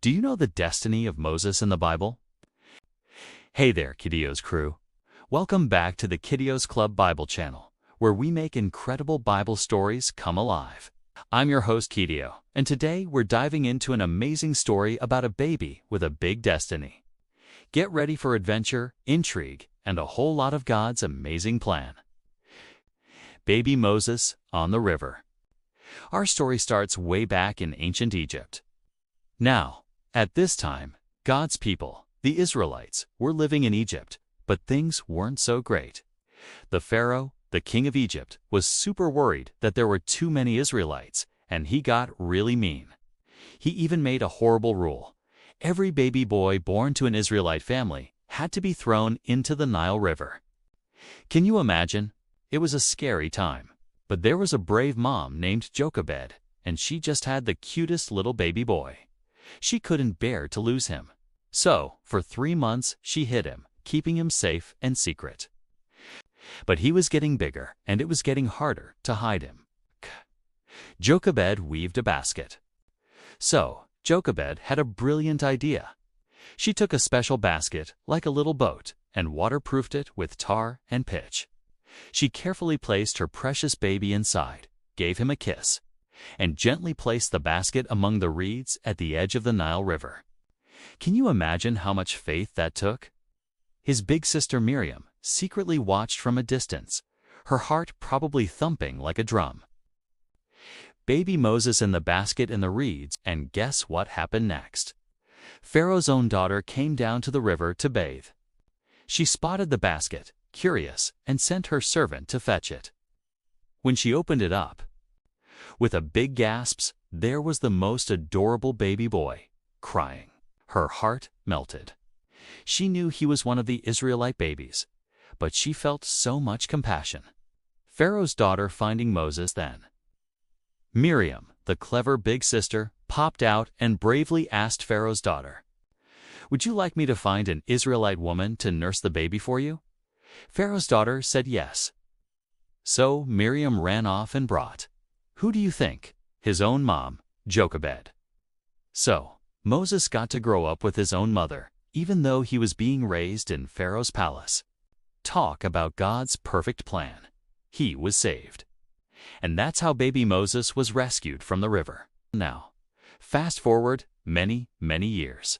Do you know the destiny of Moses in the Bible? Hey there, Kiddios crew. Welcome back to the Kiddios Club Bible channel, where we make incredible Bible stories come alive. I'm your host, Kidio, and today we're diving into an amazing story about a baby with a big destiny. Get ready for adventure, intrigue, and a whole lot of God's amazing plan. Baby Moses on the river. Our story starts way back in ancient Egypt. Now, at this time, God's people, the Israelites, were living in Egypt, but things weren't so great. The Pharaoh, the king of Egypt, was super worried that there were too many Israelites, and he got really mean. He even made a horrible rule. Every baby boy born to an Israelite family had to be thrown into the Nile River. Can you imagine? It was a scary time. But there was a brave mom named Jochebed, and she just had the cutest little baby boy. She couldn't bear to lose him. So, for 3 months, she hid him, keeping him safe and secret. But he was getting bigger, and it was getting harder to hide him. Jochebed weaved a basket. So, Jochebed had a brilliant idea. She took a special basket, like a little boat, and waterproofed it with tar and pitch. She carefully placed her precious baby inside, gave him a kiss, and gently placed the basket among the reeds at the edge of the Nile River. Can you imagine how much faith that took? His big sister Miriam secretly watched from a distance, her heart probably thumping like a drum. Baby Moses in the basket in the reeds, and guess what happened next? Pharaoh's own daughter came down to the river to bathe. She spotted the basket, curious, and sent her servant to fetch it. When she opened it up, with a big gasp, there was the most adorable baby boy, crying. Her heart melted. She knew he was one of the Israelite babies, but she felt so much compassion. Pharaoh's daughter finding Moses then. Miriam, the clever big sister, popped out and bravely asked Pharaoh's daughter, "Would you like me to find an Israelite woman to nurse the baby for you?" Pharaoh's daughter said yes. So Miriam ran off and brought, who do you think? His own mom, Jochebed. So Moses got to grow up with his own mother, even though he was being raised in Pharaoh's palace. Talk about God's perfect plan. He was saved. And that's how baby Moses was rescued from the river. Now, fast forward many, many years.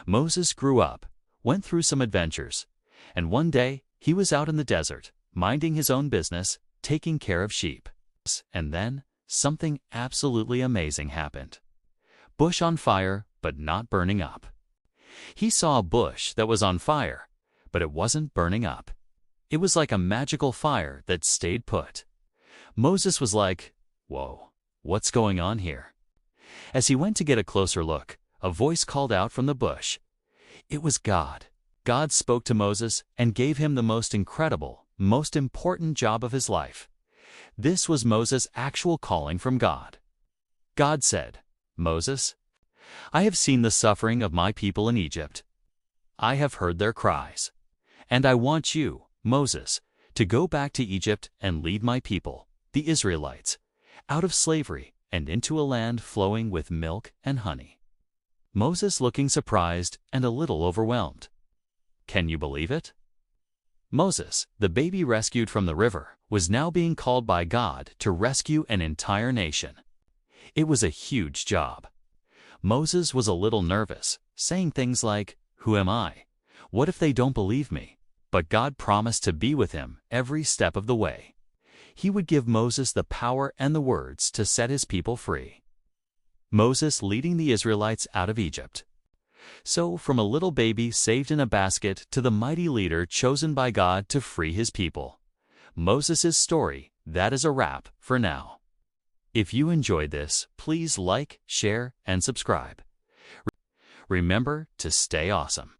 Moses grew up, went through some adventures, and one day he was out in the desert, minding his own business, taking care of sheep. And then, something absolutely amazing happened. Bush on fire, but not burning up. He saw a bush that was on fire, but it wasn't burning up. It was like a magical fire that stayed put. Moses was like, "Whoa, what's going on here?" As he went to get a closer look, a voice called out from the bush. It was God. God spoke to Moses and gave him the most incredible, most important job of his life. This was Moses' actual calling from God. God said, "Moses, I have seen the suffering of my people in Egypt. I have heard their cries. And I want you, Moses, to go back to Egypt and lead my people, the Israelites, out of slavery and into a land flowing with milk and honey." Moses looking surprised and a little overwhelmed. Can you believe it? Moses, the baby rescued from the river, was now being called by God to rescue an entire nation. It was a huge job. Moses was a little nervous, saying things like, "Who am I? What if they don't believe me?" But God promised to be with him every step of the way. He would give Moses the power and the words to set his people free. Moses leading the Israelites out of Egypt. So, from a little baby saved in a basket to the mighty leader chosen by God to free his people. Moses' story, that is a wrap for now. If you enjoyed this, please like, share, and subscribe. Remember to stay awesome.